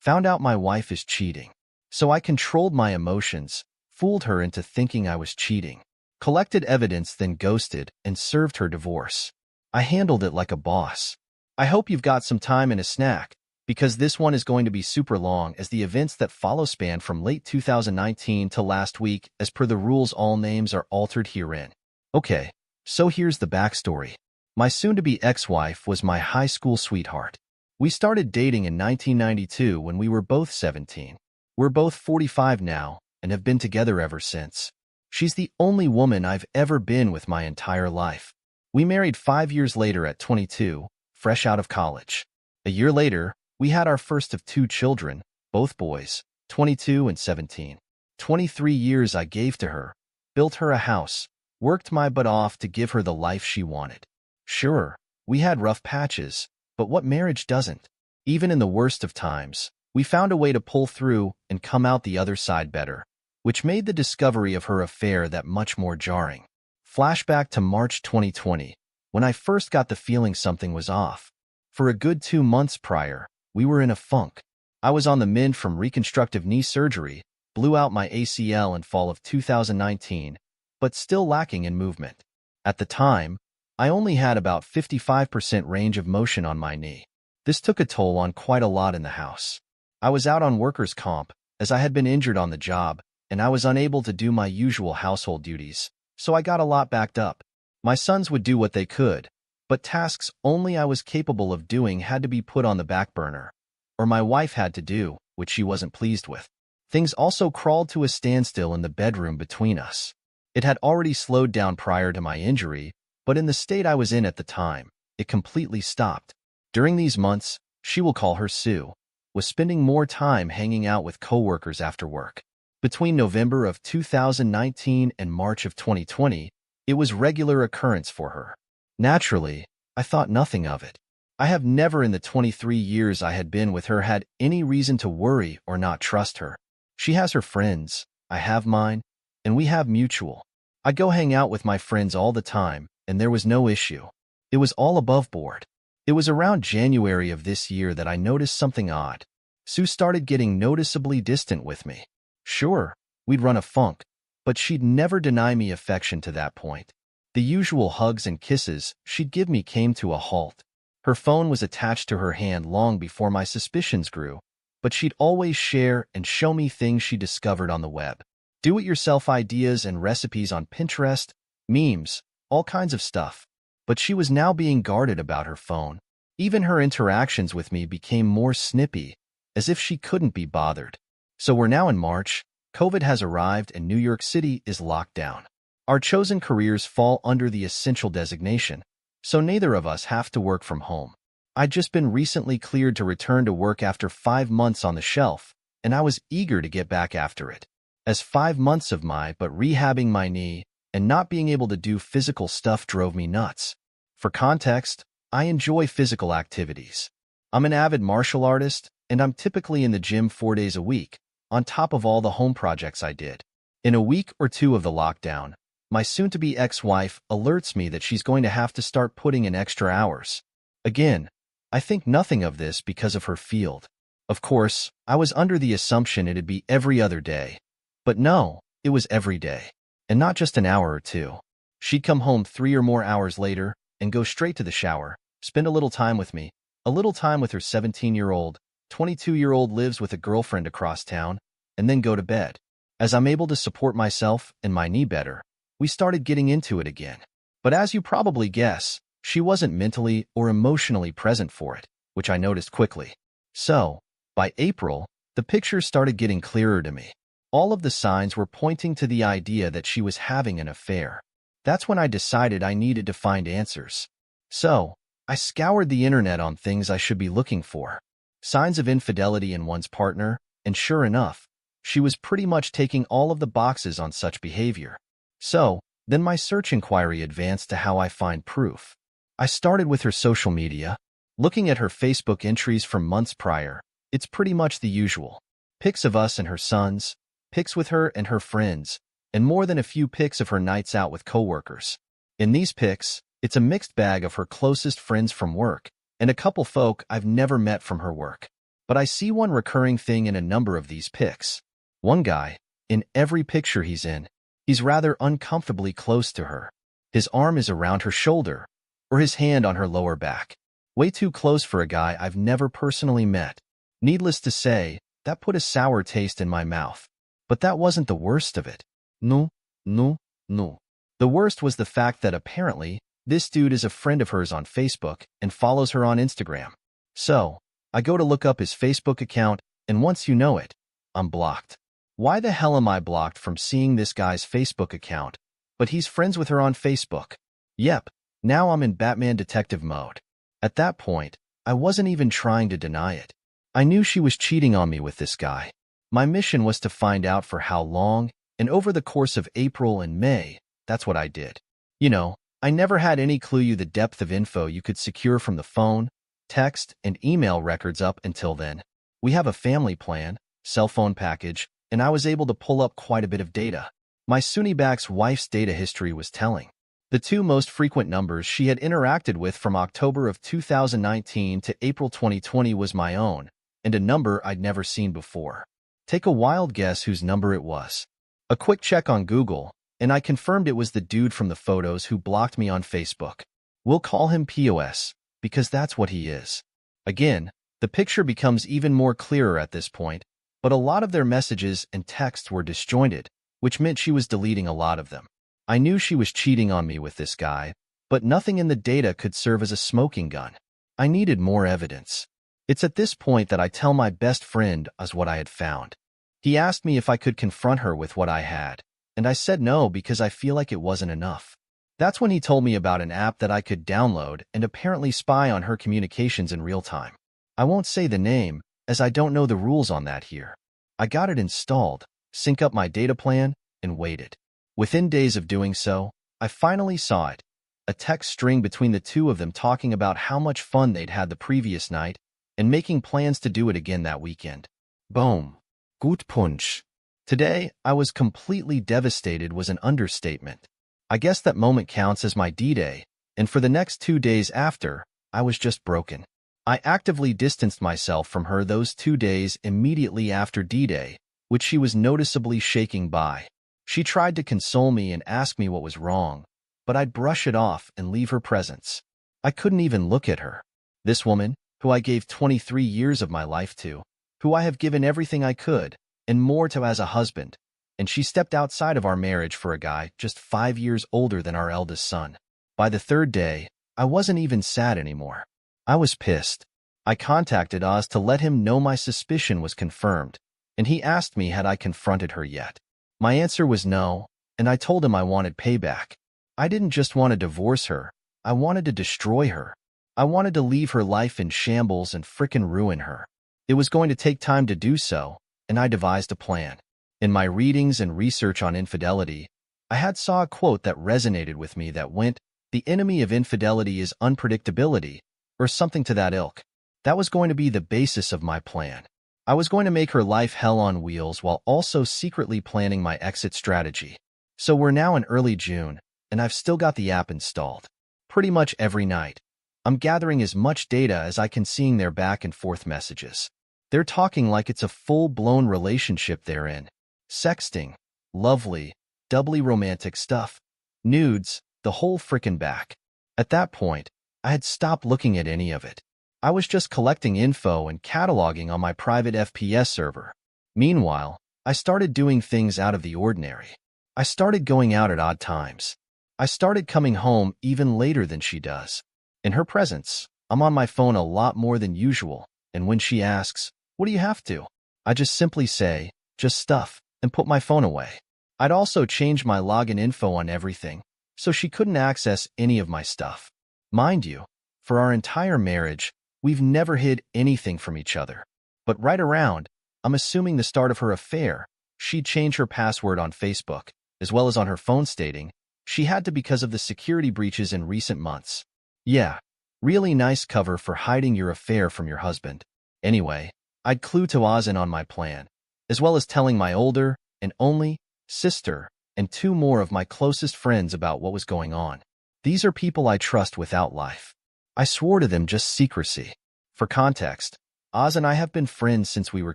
Found out my wife is cheating. So I controlled my emotions, fooled her into thinking I was cheating, collected evidence, then ghosted and served her divorce. I handled it like a boss. I hope you've got some time and a snack, because this one is going to be super long, as the events that follow span from late 2019 to last week. As per the rules, all names are altered herein. Okay, so here's the backstory. My soon-to-be ex-wife was my high school sweetheart. We started dating in 1992 when we were both 17. We're both 45 now and have been together ever since. She's the only woman I've ever been with my entire life. We married 5 years later at 22, fresh out of college. A year later, we had our first of 2 children, both boys, 22 and 17. 23 years I gave to her, built her a house, worked my butt off to give her the life she wanted. Sure, we had rough patches, but what marriage doesn't? Even in the worst of times, we found a way to pull through and come out the other side better, which made the discovery of her affair that much more jarring. Flashback to March 2020, when I first got the feeling something was off. For a good 2 months prior, we were in a funk. I was on the mend from reconstructive knee surgery, blew out my ACL in fall of 2019, but still lacking in movement. At the time, I only had about 55% range of motion on my knee. This took a toll on quite a lot in the house. I was out on workers' comp, as I had been injured on the job, and I was unable to do my usual household duties, so I got a lot backed up. My sons would do what they could, but tasks only I was capable of doing had to be put on the back burner, or my wife had to do, which she wasn't pleased with. Things also crawled to a standstill in the bedroom between us. It had already slowed down prior to my injury, but in the state I was in at the time, it completely stopped. During these months, she will call her Sue, was spending more time hanging out with coworkers after work. Between November of 2019 and March of 2020, it was regular occurrence for her. Naturally, I thought nothing of it. I have never in the 23 years I had been with her had any reason to worry or not trust her. She has her friends, I have mine, and we have mutual. I go hang out with my friends all the time, and there was no issue. It was all above board. It was around January of this year that I noticed something odd. Sue started getting noticeably distant with me. Sure, we'd run a funk, but she'd never deny me affection to that point. The usual hugs and kisses she'd give me came to a halt. Her phone was attached to her hand long before my suspicions grew, but she'd always share and show me things she discovered on the web. Do-it-yourself ideas and recipes on Pinterest, memes, all kinds of stuff. But she was now being guarded about her phone. Even her interactions with me became more snippy, as if she couldn't be bothered. So we're now in March, COVID has arrived and New York City is locked down. Our chosen careers fall under the essential designation, so neither of us have to work from home. I'd just been recently cleared to return to work after 5 months on the shelf, and I was eager to get back after it. As 5 months of rehabbing my knee and not being able to do physical stuff drove me nuts. For context, I enjoy physical activities. I'm an avid martial artist, and I'm typically in the gym 4 days a week, on top of all the home projects I did. In a week or two of the lockdown, my soon-to-be ex-wife alerts me that she's going to have to start putting in extra hours. Again, I think nothing of this because of her field. Of course, I was under the assumption it'd be every other day. But no, it was every day. And not just an hour or two. She'd come home 3 or more hours later and go straight to the shower, spend a little time with me, a little time with her 17-year-old, 22-year-old lives with a girlfriend across town, and then go to bed. As I'm able to support myself and my knee better, we started getting into it again. But as you probably guess, she wasn't mentally or emotionally present for it, which I noticed quickly. So, by April, the picture started getting clearer to me. All of the signs were pointing to the idea that she was having an affair. That's when I decided I needed to find answers. So, I scoured the internet on things I should be looking for. Signs of infidelity in one's partner, and sure enough, she was pretty much taking all of the boxes on such behavior. So, then my search inquiry advanced to how I find proof. I started with her social media. Looking at her Facebook entries from months prior, it's pretty much the usual. Pics of us and her sons, pics with her and her friends, and more than a few pics of her nights out with coworkers. In these pics, it's a mixed bag of her closest friends from work and a couple folk I've never met from her work. But I see one recurring thing in a number of these pics. One guy, in every picture he's in, he's rather uncomfortably close to her. His arm is around her shoulder, or his hand on her lower back. Way too close for a guy I've never personally met. Needless to say, that put a sour taste in my mouth. But that wasn't the worst of it. No. The worst was the fact that apparently, this dude is a friend of hers on Facebook and follows her on Instagram. So, I go to look up his Facebook account, and once you know it, I'm blocked. Why the hell am I blocked from seeing this guy's Facebook account? But he's friends with her on Facebook. Yep, now I'm in Batman detective mode. At that point, I wasn't even trying to deny it. I knew she was cheating on me with this guy. My mission was to find out for how long, and over the course of April and May, that's what I did. You know, I never had any clue the depth of info you could secure from the phone, text, and email records up until then. We have a family plan, cell phone package, and I was able to pull up quite a bit of data. My Sunnyback's wife's data history was telling. The two most frequent numbers she had interacted with from October of 2019 to April 2020 was my own, and a number I'd never seen before. Take a wild guess whose number it was. A quick check on Google, and I confirmed it was the dude from the photos who blocked me on Facebook. We'll call him POS, because that's what he is. Again, the picture becomes even more clearer at this point, but a lot of their messages and texts were disjointed, which meant she was deleting a lot of them. I knew she was cheating on me with this guy, but nothing in the data could serve as a smoking gun. I needed more evidence. It's at this point that I tell my best friend as what I had found. He asked me if I could confront her with what I had, and I said no because I feel like it wasn't enough. That's when he told me about an app that I could download and apparently spy on her communications in real time. I won't say the name, as I don't know the rules on that here. I got it installed, sync up my data plan, and waited. Within days of doing so, I finally saw it. A text string between the two of them talking about how much fun they'd had the previous night and making plans to do it again that weekend. Boom. Gut Punch. Today, I was completely devastated was an understatement. I guess that moment counts as my D-Day, and for the next 2 days after, I was just broken. I actively distanced myself from her those 2 days immediately after D-Day, which she was noticeably shaking by. She tried to console me and ask me what was wrong, but I'd brush it off and leave her presence. I couldn't even look at her. This woman, who I gave 23 years of my life to, who I have given everything I could, and more to as a husband, and she stepped outside of our marriage for a guy just 5 years older than our eldest son. By the 3rd day, I wasn't even sad anymore. I was pissed. I contacted Oz to let him know my suspicion was confirmed, and he asked me had I confronted her yet. My answer was no, and I told him I wanted payback. I didn't just want to divorce her, I wanted to destroy her. I wanted to leave her life in shambles and frickin' ruin her. It was going to take time to do so, and I devised a plan. In my readings and research on infidelity, I had saw a quote that resonated with me that went, "The enemy of infidelity is unpredictability," or something to that ilk. That was going to be the basis of my plan. I was going to make her life hell on wheels while also secretly planning my exit strategy. So we're now in early June, and I've still got the app installed. Pretty much every night, I'm gathering as much data as I can, seeing their back and forth messages. They're talking like it's a full-blown relationship they're in. Sexting, lovely, doubly romantic stuff, nudes, the whole frickin' back. At that point, I had stopped looking at any of it. I was just collecting info and cataloging on my private FPS server. Meanwhile, I started doing things out of the ordinary. I started going out at odd times. I started coming home even later than she does. In her presence, I'm on my phone a lot more than usual, and when she asks, "What do you have to?" I just simply say, "Just stuff," and put my phone away. I'd also changed my login info on everything, so she couldn't access any of my stuff. Mind you, for our entire marriage, we've never hid anything from each other. But right around, I'm assuming the start of her affair, she'd change her password on Facebook, as well as on her phone, stating she had to because of the security breaches in recent months. Yeah, really nice cover for hiding your affair from your husband. Anyway, I'd clue to Oz in on my plan, as well as telling my older and only sister and 2 more of my closest friends about what was going on. These are people I trust without life. I swore to them just secrecy. For context, Oz and I have been friends since we were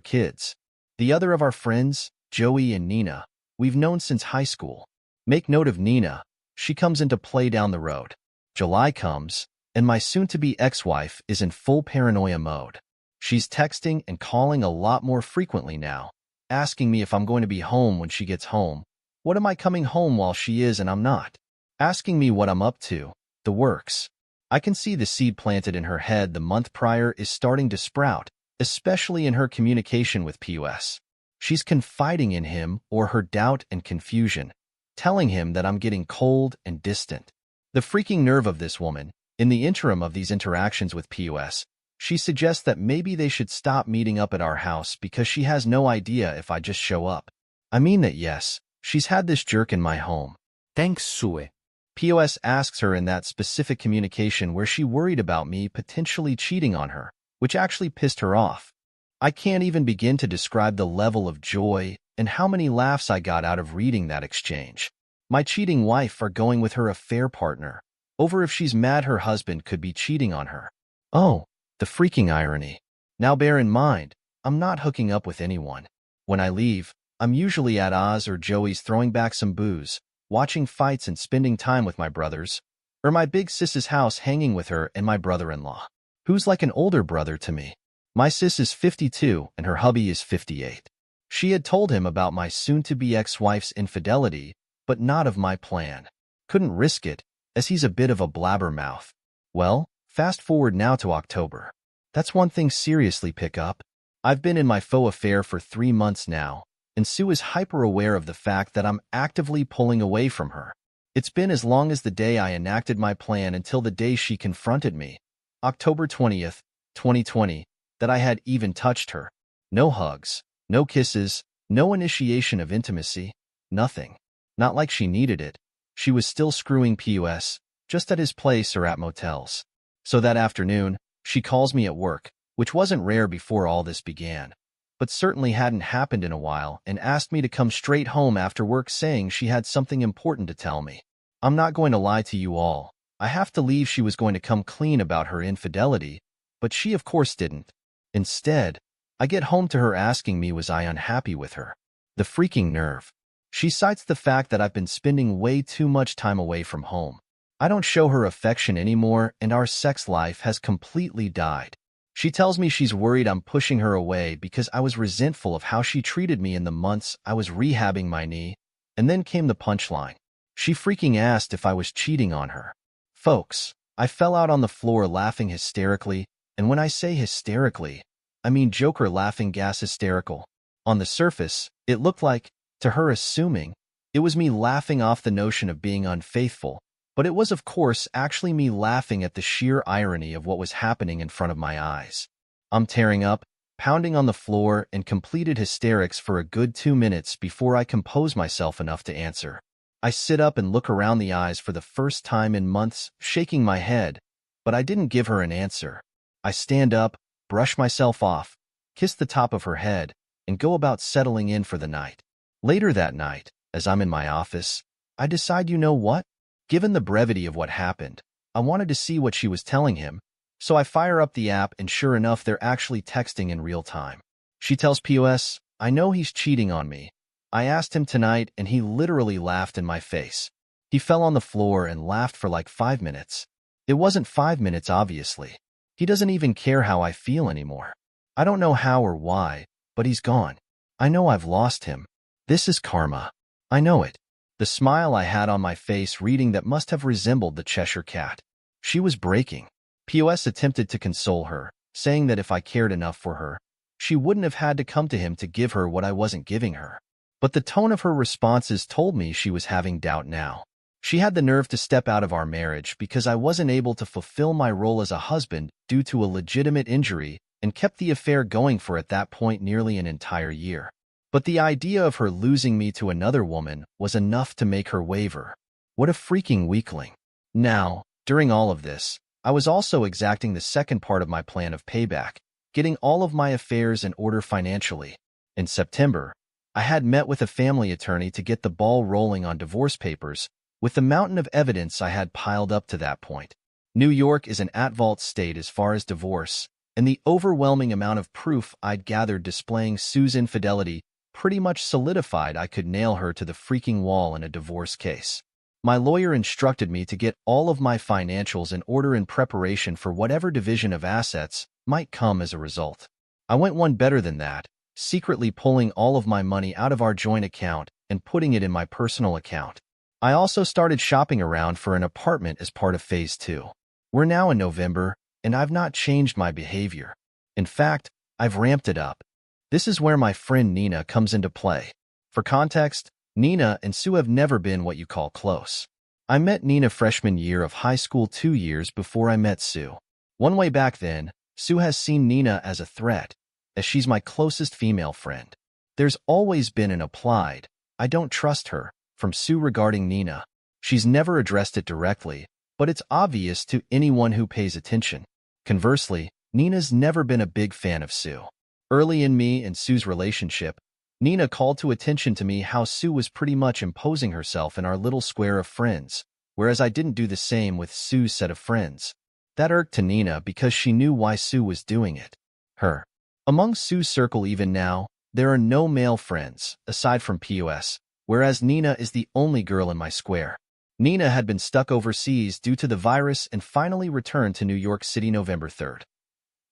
kids. The other of our friends, Joey and Nina, we've known since high school. Make note of Nina. She comes into play down the road. July comes, and my soon-to-be ex-wife is in full paranoia mode. She's texting and calling a lot more frequently now, asking me if I'm going to be home when she gets home. What am I coming home while she is and I'm not? Asking me what I'm up to, the works. I can see the seed planted in her head the month prior is starting to sprout, especially in her communication with POS. She's confiding in him or her doubt and confusion, telling him that I'm getting cold and distant. The freaking nerve of this woman. In the interim of these interactions with POS, she suggests that maybe they should stop meeting up at our house because she has no idea if I just show up. I mean that yes, she's had this jerk in my home. Thanks, Sue. POS asks her in that specific communication where she worried about me potentially cheating on her, which actually pissed her off. I can't even begin to describe the level of joy and how many laughs I got out of reading that exchange. My cheating wife are going with her affair partner over if she's mad her husband could be cheating on her. Oh, the freaking irony. Now bear in mind, I'm not hooking up with anyone. When I leave, I'm usually at Oz or Joey's throwing back some booze, watching fights and spending time with my brothers, or my big sis's house hanging with her and my brother-in-law, who's like an older brother to me. My sis is 52 and her hubby is 58. She had told him about my soon-to-be ex-wife's infidelity, but not of my plan. Couldn't risk it, as he's a bit of a blabbermouth. Well, fast forward now to October. That's one thing seriously pick up. I've been in my faux affair for 3 months now, and Sue is hyper-aware of the fact that I'm actively pulling away from her. It's been as long as the day I enacted my plan until the day she confronted me, October 20th, 2020, that I had even touched her. No hugs, no kisses, no initiation of intimacy, nothing. Not like she needed it. She was still screwing POS, just at his place or at motels. So that afternoon, she calls me at work, which wasn't rare before all this began, but certainly hadn't happened in a while, and asked me to come straight home after work saying she had something important to tell me. I'm not going to lie to you all. I have to leave. She was going to come clean about her infidelity, but she of course didn't. Instead, I get home to her asking me was I unhappy with her. The freaking nerve. She cites the fact that I've been spending way too much time away from home. I don't show her affection anymore and our sex life has completely died. She tells me she's worried I'm pushing her away because I was resentful of how she treated me in the months I was rehabbing my knee, and then came the punchline. She freaking asked if I was cheating on her. Folks, I fell out on the floor laughing hysterically, and when I say hysterically, I mean Joker laughing gas hysterical. On the surface, it looked like, to her assuming, it was me laughing off the notion of being unfaithful, but it was of course actually me laughing at the sheer irony of what was happening in front of my eyes. I'm tearing up, pounding on the floor, and completed hysterics for a good 2 minutes before I compose myself enough to answer. I sit up and look around the eyes for the first time in months, shaking my head, but I didn't give her an answer. I stand up, brush myself off, kiss the top of her head, and go about settling in for the night. Later that night, as I'm in my office, I decide, you know what? Given the brevity of what happened, I wanted to see what she was telling him, so I fire up the app and sure enough they're actually texting in real time. She tells POS, I know he's cheating on me. I asked him tonight and he literally laughed in my face. He fell on the floor and laughed for like 5 minutes. It wasn't 5 minutes, obviously. He doesn't even care how I feel anymore. I don't know how or why, but he's gone. I know I've lost him. This is karma. I know it. The smile I had on my face reading that must have resembled the Cheshire Cat. She was breaking. POS attempted to console her, saying that if I cared enough for her, she wouldn't have had to come to him to give her what I wasn't giving her. But the tone of her responses told me she was having doubt now. She had the nerve to step out of our marriage because I wasn't able to fulfill my role as a husband due to a legitimate injury and kept the affair going for at that point nearly an entire year. But the idea of her losing me to another woman was enough to make her waver. What a freaking weakling. Now, during all of this, I was also exacting the second part of my plan of payback, getting all of my affairs in order financially. In September, I had met with a family attorney to get the ball rolling on divorce papers, with the mountain of evidence I had piled up to that point. New York is an at-fault state as far as divorce, and the overwhelming amount of proof I'd gathered displaying Sue's infidelity pretty much solidified I could nail her to the freaking wall in a divorce case. My lawyer instructed me to get all of my financials in order in preparation for whatever division of assets might come as a result. I went one better than that, secretly pulling all of my money out of our joint account and putting it in my personal account. I also started shopping around for an apartment as part of Phase 2. We're now in November, and I've not changed my behavior. In fact, I've ramped it up. This is where my friend Nina comes into play. For context, Nina and Sue have never been what you call close. I met Nina freshman year of high school 2 years before I met Sue. One way back then, Sue has seen Nina as a threat, as she's my closest female friend. There's always been an implied, "I don't trust her," from Sue regarding Nina. She's never addressed it directly, but it's obvious to anyone who pays attention. Conversely, Nina's never been a big fan of Sue. Early in me and Sue's relationship, Nina called to attention to me how Sue was pretty much imposing herself in our little square of friends, whereas I didn't do the same with Sue's set of friends. That irked to Nina because she knew why Sue was doing it. Her. Among Sue's circle even now, there are no male friends, aside from POS, whereas Nina is the only girl in my square. Nina had been stuck overseas due to the virus and finally returned to New York City November 3rd.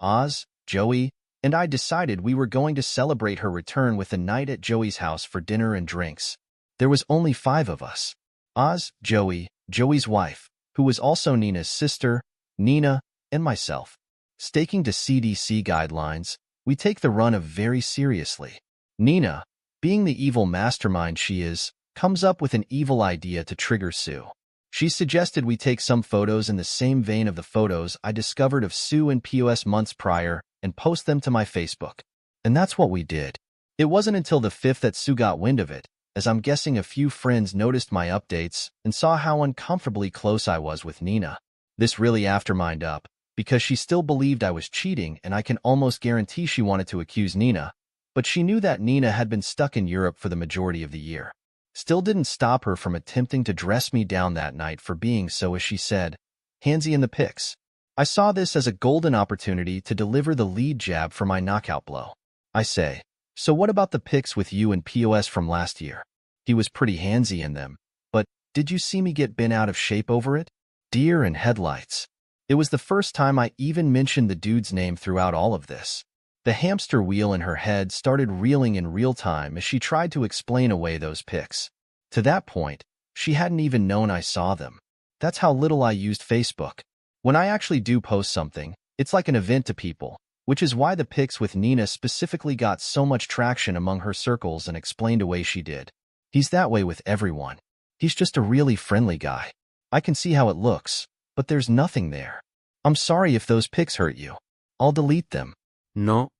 Oz, Joey, and I decided we were going to celebrate her return with a night at Joey's house for dinner and drinks. There was only 5 of us. Oz, Joey, Joey's wife, who was also Nina's sister, Nina, and myself. Staking to CDC guidelines, we take the run of very seriously. Nina, being the evil mastermind she is, comes up with an evil idea to trigger Sue. She suggested we take some photos in the same vein of the photos I discovered of Sue and POS months prior and post them to my Facebook. And that's what we did. It wasn't until the 5th that Sue got wind of it, as I'm guessing a few friends noticed my updates and saw how uncomfortably close I was with Nina. This really aftermined up, because she still believed I was cheating, and I can almost guarantee she wanted to accuse Nina, but she knew that Nina had been stuck in Europe for the majority of the year. Still didn't stop her from attempting to dress me down that night for being so, as she said, handsy in the pics. I saw this as a golden opportunity to deliver the lead jab for my knockout blow. I say, "So what about the pics with you and POS from last year? He was pretty handsy in them, but did you see me get bent out of shape over it?" Deer and headlights. It was the first time I even mentioned the dude's name throughout all of this. The hamster wheel in her head started reeling in real time as she tried to explain away those pics. To that point, she hadn't even known I saw them. That's how little I used Facebook. When I actually do post something, it's like an event to people, which is why the pics with Nina specifically got so much traction among her circles and explained away she did. He's that way with everyone. He's just a really friendly guy. I can see how it looks, but there's nothing there. I'm sorry if those pics hurt you. I'll delete them. No.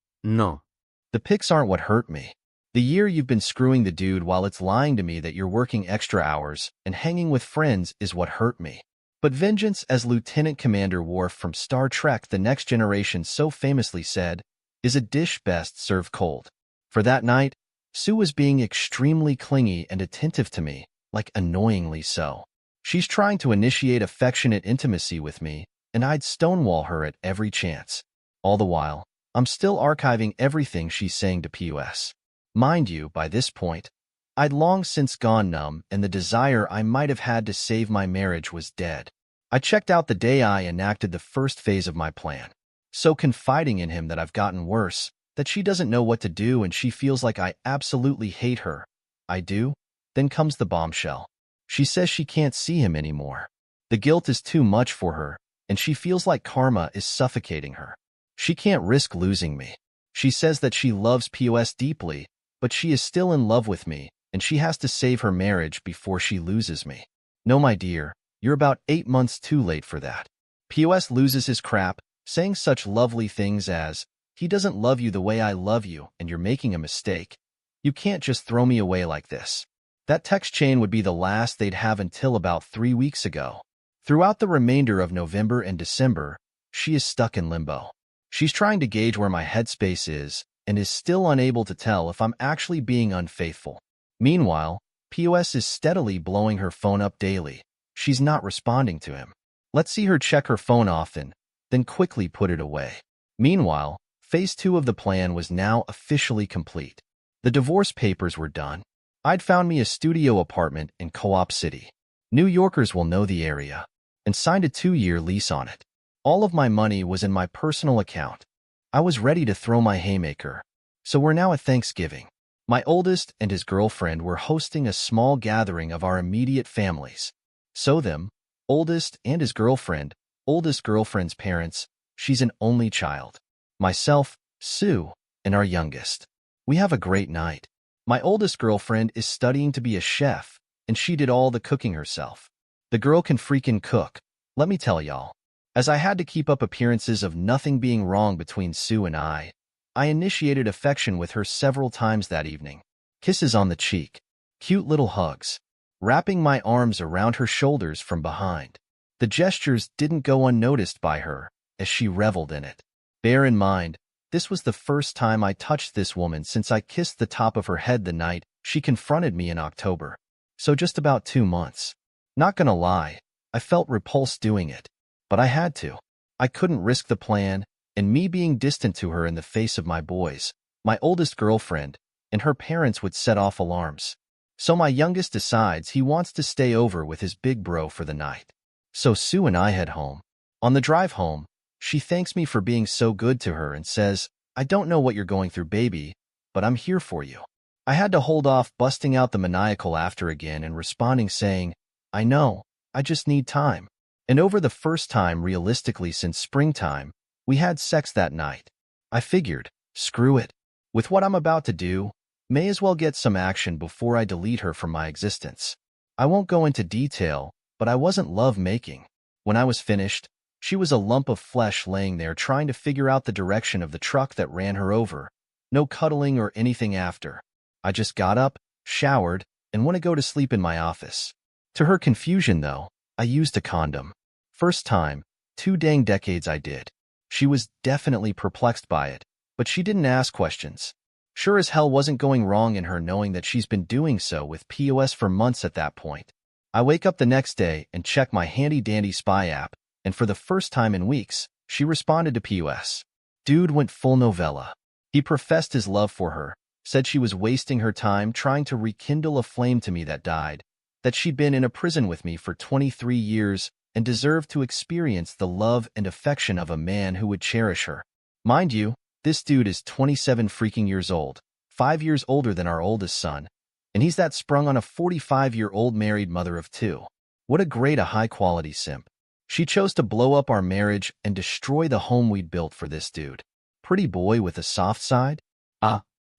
The pics aren't what hurt me. The year you've been screwing the dude while it's lying to me that you're working extra hours and hanging with friends is what hurt me. But vengeance, as Lieutenant Commander Worf from Star Trek The Next Generation so famously said, is a dish best served cold. For that night, Sue was being extremely clingy and attentive to me, like annoyingly so. She's trying to initiate affectionate intimacy with me, and I'd stonewall her at every chance. All the while, I'm still archiving everything she's saying to POS. Mind you, by this point, I'd long since gone numb, and the desire I might have had to save my marriage was dead. I checked out the day I enacted the first phase of my plan. So confiding in him that I've gotten worse, that she doesn't know what to do and she feels like I absolutely hate her. I do? Then comes the bombshell. She says she can't see him anymore. The guilt is too much for her, and she feels like karma is suffocating her. She can't risk losing me. She says that she loves POS deeply, but she is still in love with me, and she has to save her marriage before she loses me. No, my dear, you're about 8 months too late for that. POS loses his crap, saying such lovely things as, "He doesn't love you the way I love you, and you're making a mistake. You can't just throw me away like this." That text chain would be the last they'd have until about 3 weeks ago. Throughout the remainder of November and December, she is stuck in limbo. She's trying to gauge where my headspace is, and is still unable to tell if I'm actually being unfaithful. Meanwhile, POS is steadily blowing her phone up daily. She's not responding to him. Let's see her check her phone often, then quickly put it away. Meanwhile, phase 2 of the plan was now officially complete. The divorce papers were done. I'd found me a studio apartment in Co-op City. New Yorkers will know the area, and signed a 2-year lease on it. All of my money was in my personal account. I was ready to throw my haymaker. So we're now at Thanksgiving. My oldest and his girlfriend were hosting a small gathering of our immediate families. So them, oldest and his girlfriend, oldest girlfriend's parents, she's an only child. Myself, Sue, and our youngest. We have a great night. My oldest girlfriend is studying to be a chef, and she did all the cooking herself. The girl can freaking cook, let me tell y'all. As I had to keep up appearances of nothing being wrong between Sue and I initiated affection with her several times that evening. Kisses on the cheek, cute little hugs, wrapping my arms around her shoulders from behind. The gestures didn't go unnoticed by her, as she reveled in it. Bear in mind, this was the first time I touched this woman since I kissed the top of her head the night she confronted me in October. So just about 2 months. Not gonna lie, I felt repulsed doing it. But I had to. I couldn't risk the plan, and me being distant to her in the face of my boys, my oldest girlfriend, and her parents would set off alarms. So my youngest decides he wants to stay over with his big bro for the night. So Sue and I head home. On the drive home, she thanks me for being so good to her and says, "I don't know what you're going through, baby, but I'm here for you." I had to hold off busting out the maniacal laughter again and responding saying, "I know, I just need time." And over the first time realistically since springtime, we had sex that night. I figured, screw it. With what I'm about to do, may as well get some action before I delete her from my existence. I won't go into detail, but I wasn't love-making. When I was finished, she was a lump of flesh laying there trying to figure out the direction of the truck that ran her over. No cuddling or anything after. I just got up, showered, and went to go to sleep in my office. To her confusion, though, I used a condom. First time, 2 dang decades I did. She was definitely perplexed by it, but she didn't ask questions. Sure as hell wasn't going wrong in her knowing that she's been doing so with POS for months at that point. I wake up the next day and check my handy-dandy spy app, and for the first time in weeks, she responded to POS. Dude went full novella. He professed his love for her, said she was wasting her time trying to rekindle a flame to me that died, that she'd been in a prison with me for 23 years and deserved to experience the love and affection of a man who would cherish her. Mind you, this dude is 27 freaking years old, 5 years older than our oldest son, and he's that sprung on a 45-year-old married mother of 2. What a high-quality simp. She chose to blow up our marriage and destroy the home we'd built for this dude. Pretty boy with a soft side?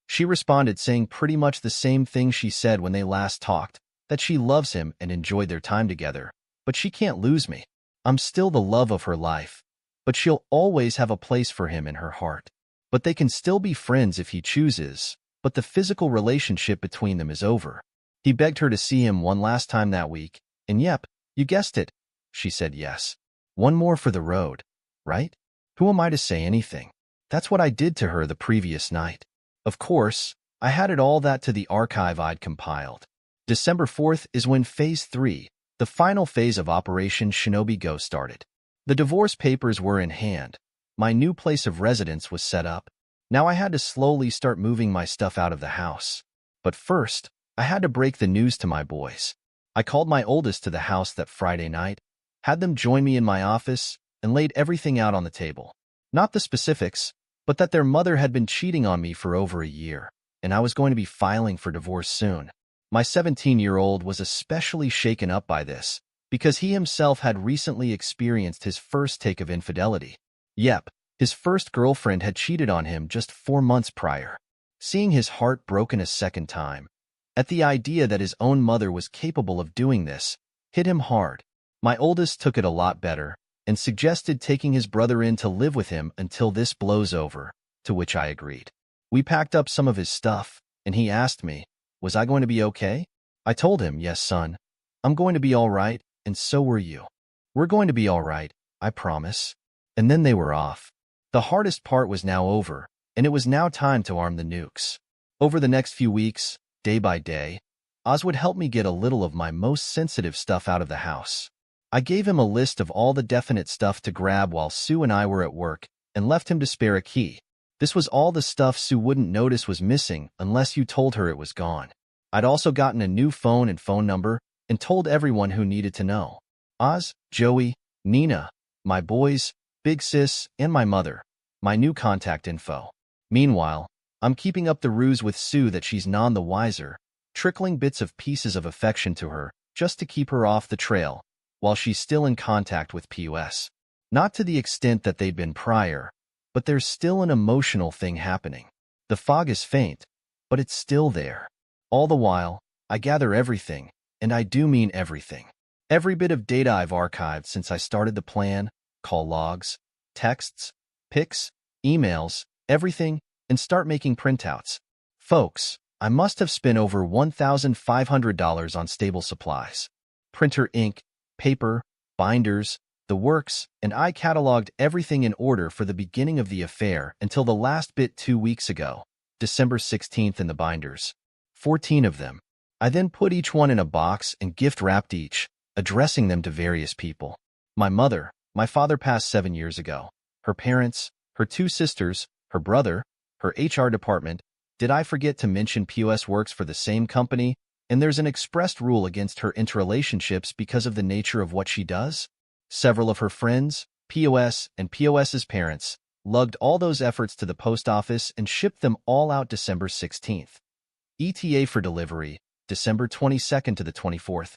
She responded saying pretty much the same thing she said when they last talked, that she loves him and enjoyed their time together, but she can't lose me. I'm still the love of her life, but she'll always have a place for him in her heart. But they can still be friends if he chooses, but the physical relationship between them is over. He begged her to see him one last time that week, and yep, you guessed it, she said yes. One more for the road, right? Who am I to say anything? That's what I did to her the previous night. Of course, I had it all that to the archive I'd compiled. December 4th is when Phase 3, the final phase of Operation Shinobi Go started. The divorce papers were in hand. My new place of residence was set up. Now I had to slowly start moving my stuff out of the house. But first, I had to break the news to my boys. I called my oldest to the house that Friday night, had them join me in my office, and laid everything out on the table. Not the specifics, but that their mother had been cheating on me for over a year, and I was going to be filing for divorce soon. My 17-year-old was especially shaken up by this, because he himself had recently experienced his first take of infidelity. Yep, his first girlfriend had cheated on him just 4 months prior. Seeing his heart broken a second time, at the idea that his own mother was capable of doing this, hit him hard. My oldest took it a lot better, and suggested taking his brother in to live with him until this blows over, to which I agreed. We packed up some of his stuff, and he asked me, was I going to be okay? I told him, yes, son. I'm going to be all right, and so were you. We're going to be all right, I promise. And then they were off. The hardest part was now over, and it was now time to arm the nukes. Over the next few weeks, day by day, Oz would help me get a little of my most sensitive stuff out of the house. I gave him a list of all the definite stuff to grab while Sue and I were at work, and left him to spare a key. This was all the stuff Sue wouldn't notice was missing unless you told her it was gone. I'd also gotten a new phone and phone number and told everyone who needed to know. Oz, Joey, Nina, my boys, Big Sis, and my mother. My new contact info. Meanwhile, I'm keeping up the ruse with Sue that she's none the wiser, trickling bits of pieces of affection to her just to keep her off the trail, while she's still in contact with POS. Not to the extent that they'd been prior, but there's still an emotional thing happening. The fog is faint, but it's still there. All the while, I gather everything, and I do mean everything. Every bit of data I've archived since I started the plan, call logs, texts, pics, emails, everything, and start making printouts. Folks, I must have spent over $1,500 on stable supplies. Printer ink, paper, binders, the works, and I cataloged everything in order for the beginning of the affair until the last bit 2 weeks ago, December 16th in the binders. 14 of them. I then put each one in a box and gift-wrapped each, addressing them to various people. My mother, my father passed 7 years ago. Her parents, her 2 sisters, her brother, her HR department. Did I forget to mention POS works for the same company, and there's an expressed rule against her interrelationships because of the nature of what she does? Several of her friends, POS, and POS's parents, lugged all those efforts to the post office and shipped them all out December 16th. ETA for delivery, December 22nd to the 24th.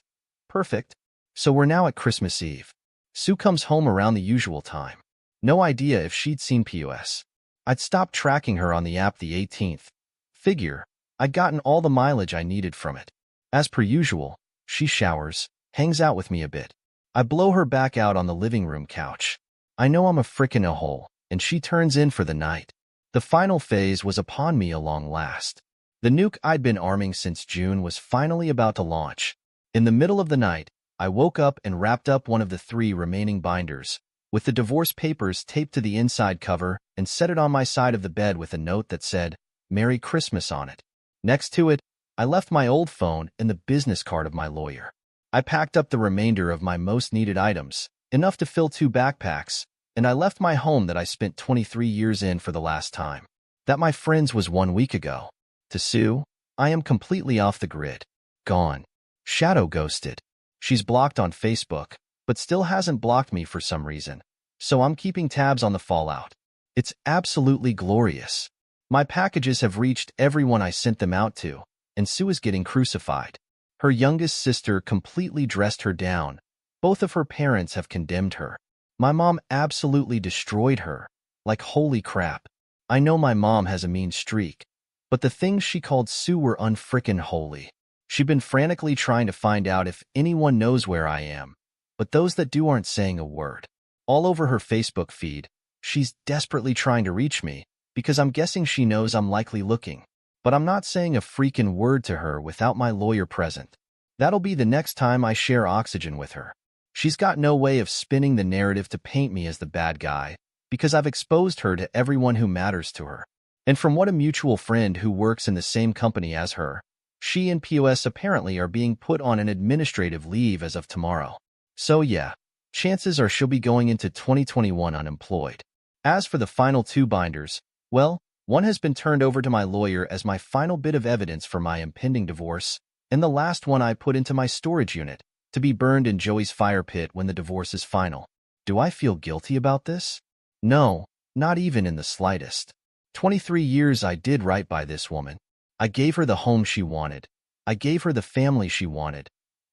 Perfect. So we're now at Christmas Eve. Sue comes home around the usual time. No idea if she'd seen POS. I'd stopped tracking her on the app the 18th. Figure, I'd gotten all the mileage I needed from it. As per usual, she showers, hangs out with me a bit. I blow her back out on the living room couch. I know I'm a frickin' a-hole, and she turns in for the night. The final phase was upon me along last. The nuke I'd been arming since June was finally about to launch. In the middle of the night, I woke up and wrapped up one of the 3 remaining binders, with the divorce papers taped to the inside cover, and set it on my side of the bed with a note that said, "Merry Christmas" on it. Next to it, I left my old phone and the business card of my lawyer. I packed up the remainder of my most needed items, enough to fill 2 backpacks, and I left my home that I spent 23 years in for the last time. That, my friends, was 1 week ago. To Sue, I am completely off the grid. Gone. Shadow ghosted. She's blocked on Facebook, but still hasn't blocked me for some reason, so I'm keeping tabs on the fallout. It's absolutely glorious. My packages have reached everyone I sent them out to, and Sue is getting crucified. Her youngest sister completely dressed her down. Both of her parents have condemned her. My mom absolutely destroyed her. Like, holy crap. I know my mom has a mean streak, but the things she called Sue were unfrickin' holy. She'd been frantically trying to find out if anyone knows where I am, but those that do aren't saying a word. All over her Facebook feed, she's desperately trying to reach me, because I'm guessing she knows I'm likely looking. But I'm not saying a freaking word to her without my lawyer present. That'll be the next time I share oxygen with her. She's got no way of spinning the narrative to paint me as the bad guy, because I've exposed her to everyone who matters to her. And from what a mutual friend who works in the same company as her, she and POS apparently are being put on an administrative leave as of tomorrow. So yeah, chances are she'll be going into 2021 unemployed. As for the final 2 binders, well, one has been turned over to my lawyer as my final bit of evidence for my impending divorce, and the last one I put into my storage unit, to be burned in Joey's fire pit when the divorce is final. Do I feel guilty about this? No, not even in the slightest. 23 years I did right by this woman. I gave her the home she wanted. I gave her the family she wanted.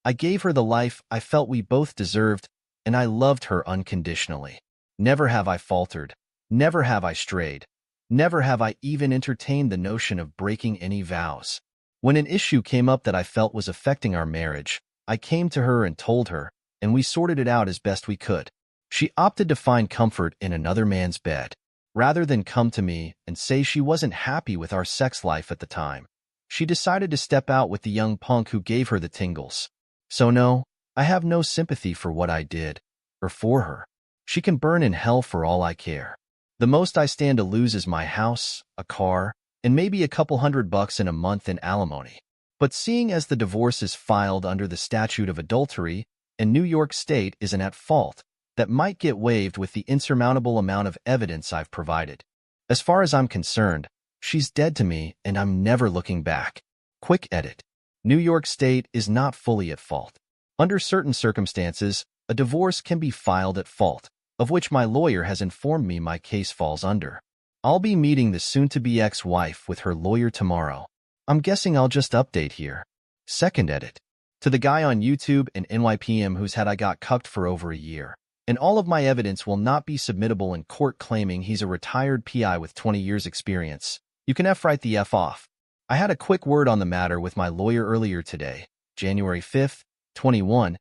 I gave her the life I felt we both deserved, and I loved her unconditionally. Never have I faltered. Never have I strayed. Never have I even entertained the notion of breaking any vows. When an issue came up that I felt was affecting our marriage, I came to her and told her, and we sorted it out as best we could. She opted to find comfort in another man's bed. Rather than come to me and say she wasn't happy with our sex life at the time, she decided to step out with the young punk who gave her the tingles. So no, I have no sympathy for what I did, or for her. She can burn in hell for all I care. The most I stand to lose is my house, a car, and maybe a couple $100 in a month in alimony. But seeing as the divorce is filed under the statute of adultery, and New York State isn't at fault, that might get waived with the insurmountable amount of evidence I've provided. As far as I'm concerned, she's dead to me and I'm never looking back. Quick edit. New York State is not fully at fault. Under certain circumstances, a divorce can be filed at fault, of which my lawyer has informed me my case falls under. I'll be meeting the soon-to-be ex-wife with her lawyer tomorrow. I'm guessing I'll just update here. Second edit. To the guy on YouTube and NYPM who's had I got cucked for over a year, and all of my evidence will not be submittable in court claiming he's a retired PI with 20 years experience. You can F right the F off. I had a quick word on the matter with my lawyer earlier today, January 5th, 21,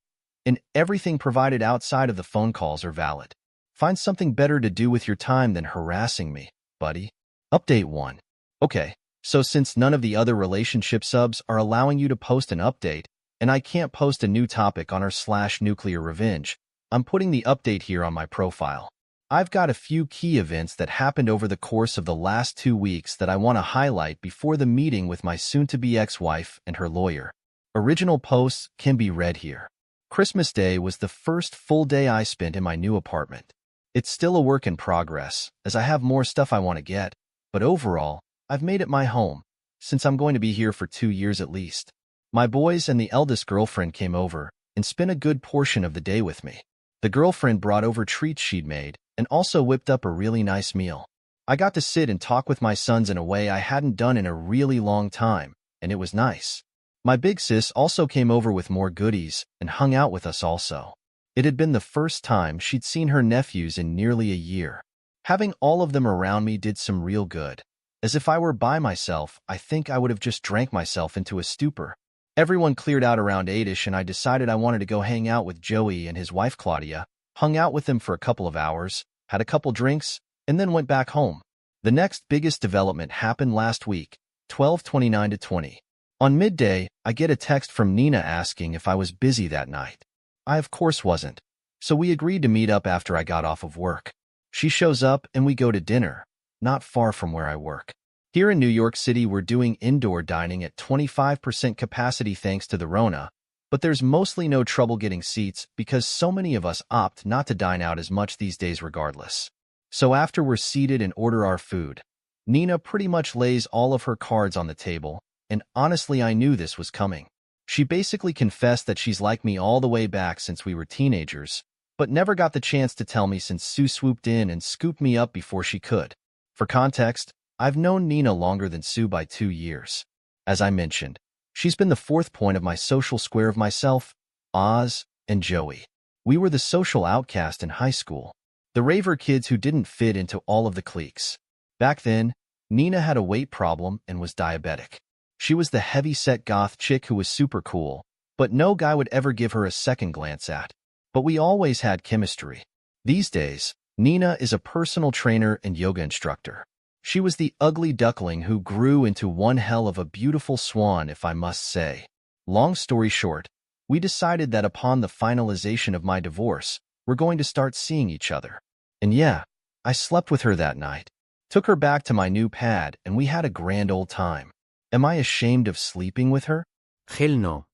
and everything provided outside of the phone calls are valid. Find something better to do with your time than harassing me, buddy. Update 1. Okay, so since none of the other relationship subs are allowing you to post an update, and I can't post a new topic on r/nuclear revenge, I'm putting the update here on my profile. I've got a few key events that happened over the course of the last 2 weeks that I want to highlight before the meeting with my soon-to-be ex-wife and her lawyer. Original posts can be read here. Christmas Day was the first full day I spent in my new apartment. It's still a work in progress, as I have more stuff I want to get, but overall, I've made it my home, since I'm going to be here for 2 years at least. My boys and the eldest girlfriend came over and spent a good portion of the day with me. The girlfriend brought over treats she'd made and also whipped up a really nice meal. I got to sit and talk with my sons in a way I hadn't done in a really long time, and it was nice. My big sis also came over with more goodies and hung out with us also. It had been the first time she'd seen her nephews in nearly a year. Having all of them around me did some real good. As if I were by myself, I think I would have just drank myself into a stupor. Everyone cleared out around 8ish and I decided I wanted to go hang out with Joey and his wife Claudia, hung out with them for a couple of hours, had a couple drinks, and then went back home. The next biggest development happened last week, 12/29/20. On midday, I get a text from Nina asking if I was busy that night. I of course wasn't, so we agreed to meet up after I got off of work. She shows up and we go to dinner, not far from where I work. Here in New York City, we're doing indoor dining at 25% capacity thanks to the Rona, but there's mostly no trouble getting seats because so many of us opt not to dine out as much these days regardless. So after we're seated and order our food, Nina pretty much lays all of her cards on the table, and honestly I knew this was coming. She basically confessed that she's like me all the way back since we were teenagers, but never got the chance to tell me since Sue swooped in and scooped me up before she could. For context, I've known Nina longer than Sue by 2 years. As I mentioned, she's been the fourth point of my social square of myself, Oz, and Joey. We were the social outcast in high school, the raver kids who didn't fit into all of the cliques. Back then, Nina had a weight problem and was diabetic. She was the heavy-set goth chick who was super cool, but no guy would ever give her a second glance at. But we always had chemistry. These days, Nina is a personal trainer and yoga instructor. She was the ugly duckling who grew into one hell of a beautiful swan, if I must say. Long story short, we decided that upon the finalization of my divorce, we're going to start seeing each other. And yeah, I slept with her that night, took her back to my new pad, and we had a grand old time. Am I ashamed of sleeping with her? Hell no.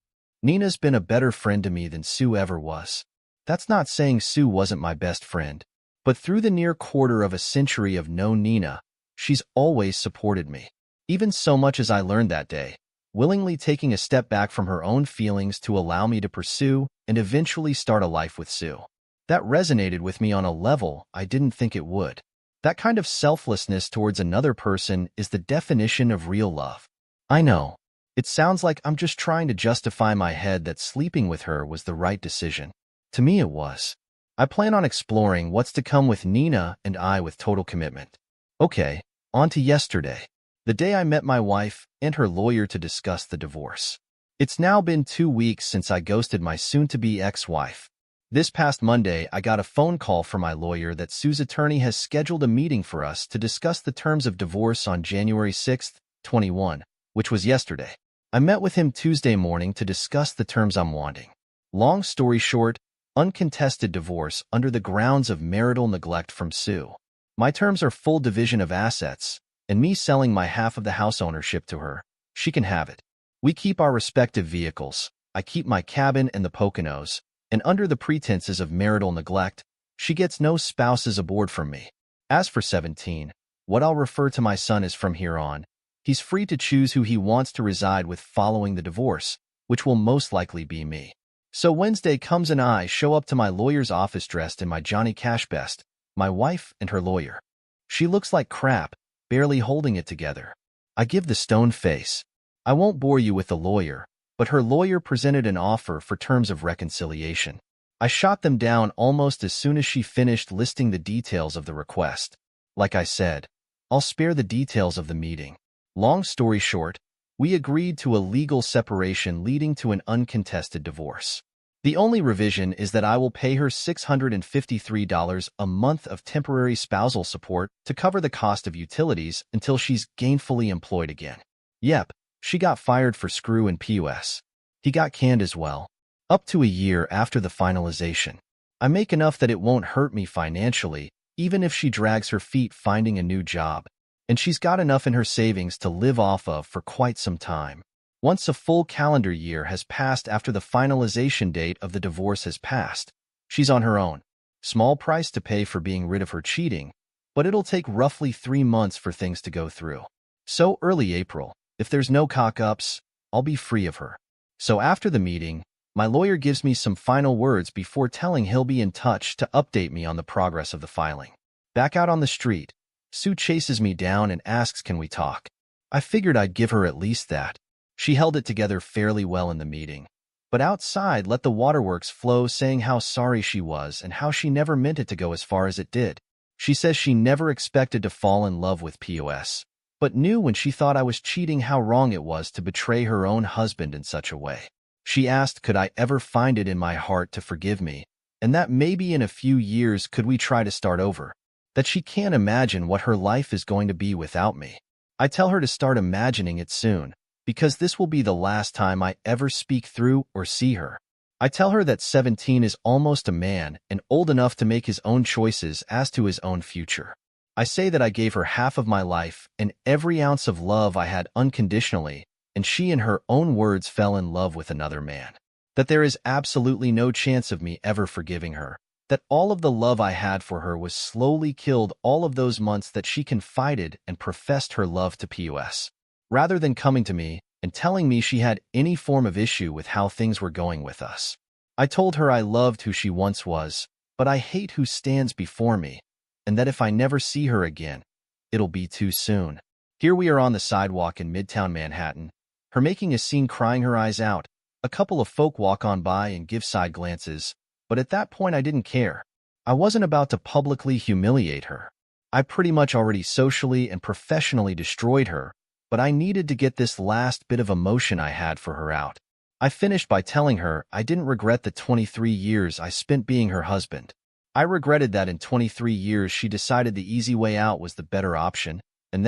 Nina's been a better friend to me than Sue ever was. That's not saying Sue wasn't my best friend, but through the near quarter of a century of known Nina, she's always supported me. Even so much as I learned that day, willingly taking a step back from her own feelings to allow me to pursue and eventually start a life with Sue. That resonated with me on a level I didn't think it would. That kind of selflessness towards another person is the definition of real love. I know, it sounds like I'm just trying to justify my head that sleeping with her was the right decision. To me it was. I plan on exploring what's to come with Nina and I with total commitment. Okay, on to yesterday, the day I met my wife and her lawyer to discuss the divorce. It's now been 2 weeks since I ghosted my soon-to-be ex-wife. This past Monday, I got a phone call from my lawyer that Sue's attorney has scheduled a meeting for us to discuss the terms of divorce on January 6th, 21, which was yesterday. I met with him Tuesday morning to discuss the terms I'm wanting. Long story short, uncontested divorce under the grounds of marital neglect from Sue. My terms are full division of assets, and me selling my half of the house ownership to her. She can have it. We keep our respective vehicles. I keep my cabin and the Poconos, and under the pretenses of marital neglect, She gets no spouses aboard from me. As for 17, what I'll refer to my son as from here on, he's free to choose who he wants to reside with following the divorce, which will most likely be me. So Wednesday comes and I show up to my lawyer's office dressed in my Johnny Cash best, my wife and her lawyer. She looks like crap, barely holding it together. I give the stone face. I won't bore you with the lawyer, but her lawyer presented an offer for terms of reconciliation. I shot them down almost as soon as she finished listing the details of the request. Like I said, I'll spare the details of the meeting. Long story short, we agreed to a legal separation leading to an uncontested divorce. The only revision is that I will pay her $653 a month of temporary spousal support to cover the cost of utilities until she's gainfully employed again. Yep, she got fired for screw and POS. He got canned as well. Up to a year after the finalization. I make enough that it won't hurt me financially, even if she drags her feet finding a new job. And she's got enough in her savings to live off of for quite some time. Once a full calendar year has passed after the finalization date of the divorce has passed, she's on her own. Small price to pay for being rid of her cheating, but it'll take roughly 3 months for things to go through. So early April, if there's no cock-ups, I'll be free of her. So after the meeting, my lawyer gives me some final words before telling he'll be in touch to update me on the progress of the filing. Back out on the street, Sue chases me down and asks, can we talk? I figured I'd give her at least that. She held it together fairly well in the meeting, but outside let the waterworks flow, saying how sorry she was and how she never meant it to go as far as it did. She says she never expected to fall in love with POS, but knew when she thought I was cheating how wrong it was to betray her own husband in such a way. She asked could I ever find it in my heart to forgive me, and that maybe in a few years could we try to start over. That she can't imagine what her life is going to be without me. I tell her to start imagining it soon, because this will be the last time I ever speak through or see her. I tell her that 17 is almost a man and old enough to make his own choices as to his own future. I say that I gave her half of my life and every ounce of love I had unconditionally, and she in her own words fell in love with another man. That there is absolutely no chance of me ever forgiving her. That all of the love I had for her was slowly killed all of those months that she confided and professed her love to POS. Rather than coming to me and telling me she had any form of issue with how things were going with us. I told her I loved who she once was, but I hate who stands before me, and that if I never see her again, it'll be too soon. Here we are on the sidewalk in Midtown Manhattan, her making a scene crying her eyes out. A couple of folk walk on by and give side glances, but at that point I didn't care. I wasn't about to publicly humiliate her. I pretty much already socially and professionally destroyed her, but I needed to get this last bit of emotion I had for her out. I finished by telling her I didn't regret the 23 years I spent being her husband. I regretted that in 23 years she decided the easy way out was the better option, and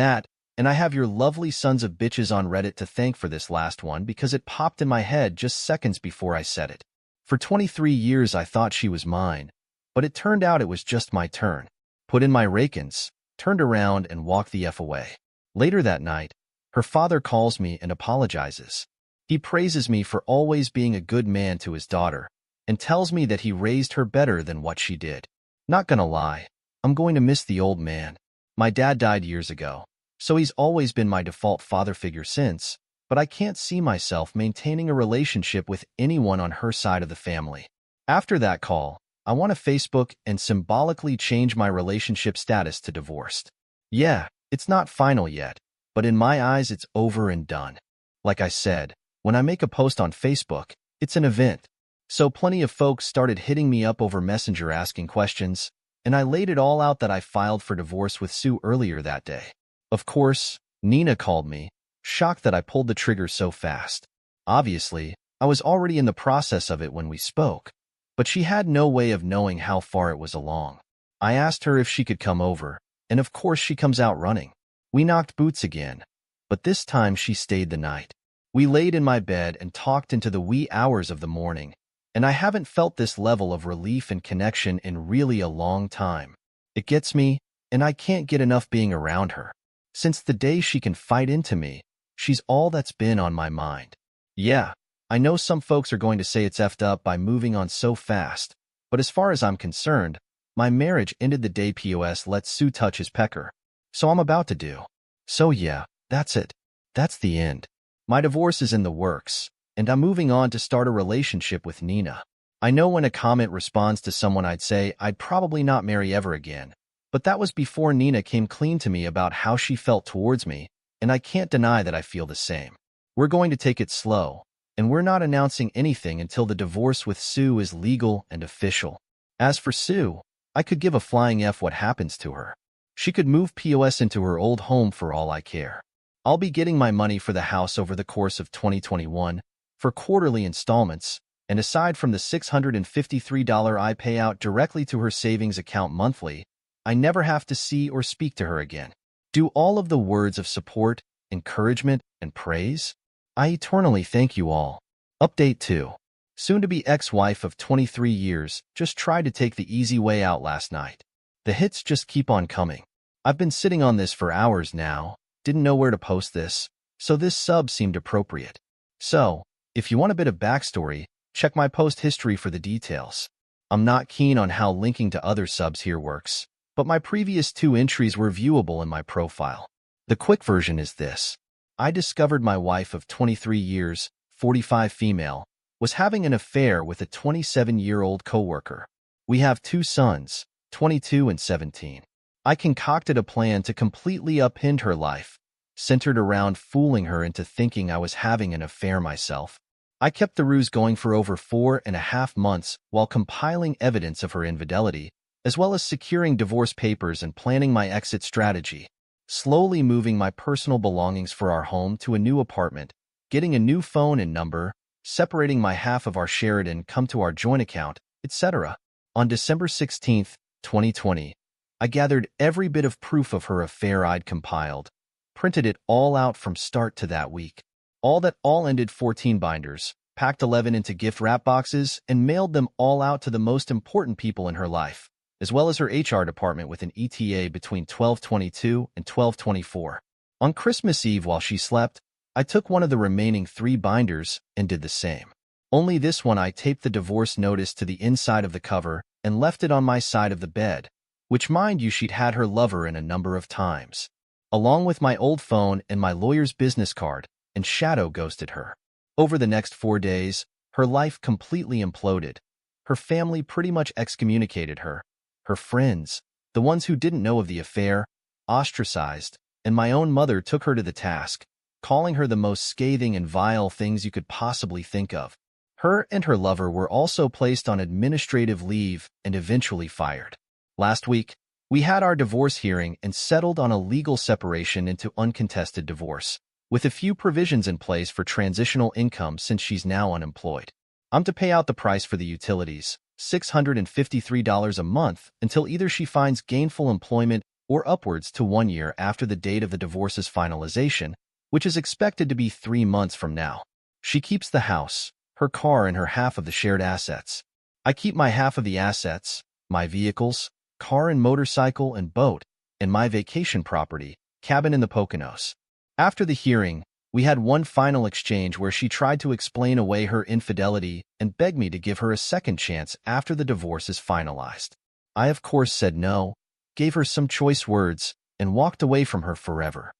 I have your lovely sons of bitches on Reddit to thank for this last one because it popped in my head just seconds before I said it. For 23 years I thought she was mine, but it turned out it was just my turn. Put in my rake-ins, turned around and walked the F away. Later that night, her father calls me and apologizes. He praises me for always being a good man to his daughter and tells me that he raised her better than what she did. Not gonna lie, I'm going to miss the old man. My dad died years ago, so he's always been my default father figure since, but I can't see myself maintaining a relationship with anyone on her side of the family. After that call, I want to Facebook and symbolically change my relationship status to divorced. Yeah, it's not final yet, but in my eyes it's over and done. Like I said, when I make a post on Facebook, it's an event. So plenty of folks started hitting me up over Messenger asking questions, and I laid it all out that I filed for divorce with Sue earlier that day. Of course, Nina called me, shocked that I pulled the trigger so fast. Obviously, I was already in the process of it when we spoke, but she had no way of knowing how far it was along. I asked her if she could come over, and of course she comes out running. We knocked boots again, but this time she stayed the night. We laid in my bed and talked into the wee hours of the morning, and I haven't felt this level of relief and connection in really a long time. It gets me, and I can't get enough being around her. Since the day she confided into me, she's all that's been on my mind. Yeah, I know some folks are going to say it's effed up by moving on so fast, but as far as I'm concerned, My marriage ended the day POS lets Sue touch his pecker. So I'm about to do. So yeah, that's it. That's the end. My divorce is in the works, and I'm moving on to start a relationship with Nina. I know when a comment responds to someone I'd say I'd probably not marry ever again, but that was before Nina came clean to me about how she felt towards me, and I can't deny that I feel the same. We're going to take it slow, and we're not announcing anything until the divorce with Sue is legal and official. As for Sue, I could give a flying F what happens to her. She could move POS into her old home for all I care. I'll be getting my money for the house over the course of 2021 for quarterly installments, and aside from the $653 I pay out directly to her savings account monthly, I never have to see or speak to her again. Do all of the words of support, encouragement, and praise? I eternally thank you all. Update 2. Soon-to-be ex-wife of 23 years just tried to take the easy way out last night. The hits just keep on coming. I've been sitting on this for hours now, didn't know where to post this, so this sub seemed appropriate. So, if you want a bit of backstory, check my post history for the details. I'm not keen on how linking to other subs here works, but my previous 2 entries were viewable in my profile. The quick version is this. I discovered my wife of 23 years, 45 female, was having an affair with a 27-year-old coworker. We have 2 sons, 22 and 17. I concocted a plan to completely upend her life, centered around fooling her into thinking I was having an affair myself. I kept the ruse going for over 4.5 months while compiling evidence of her infidelity, as well as securing divorce papers and planning my exit strategy, slowly moving my personal belongings for our home to a new apartment, getting a new phone and number, separating my half of our shared income to our joint account, etc. On December 16, 2020, I gathered every bit of proof of her affair I'd compiled, printed it all out from start to that week. All ended 14 binders, packed 11 into gift wrap boxes, and mailed them all out to the most important people in her life, as well as her HR department with an ETA between 12/22 and 12/24. On Christmas Eve while she slept, I took one of the remaining 3 binders and did the same. Only this one I taped the divorce notice to the inside of the cover and left it on my side of the bed, which mind you she'd had her lover in a number of times, along with my old phone and my lawyer's business card, and shadow ghosted her. Over the next 4 days, her life completely imploded. Her family pretty much excommunicated her. Her friends, the ones who didn't know of the affair, ostracized, and my own mother took her to the task, calling her the most scathing and vile things you could possibly think of. Her and her lover were also placed on administrative leave and eventually fired. Last week, we had our divorce hearing and settled on a legal separation into uncontested divorce, with a few provisions in place for transitional income since she's now unemployed. I'm to pay out the price for the utilities, $653 a month, until either she finds gainful employment or upwards to 1 year after the date of the divorce's finalization, which is expected to be 3 months from now. She keeps the house, her car, and her half of the shared assets. I keep my half of the assets, my vehicles, car and motorcycle and boat, and my vacation property, cabin in the Poconos. After the hearing, we had one final exchange where she tried to explain away her infidelity and begged me to give her a second chance after the divorce is finalized. I of course said no, gave her some choice words, and walked away from her forever.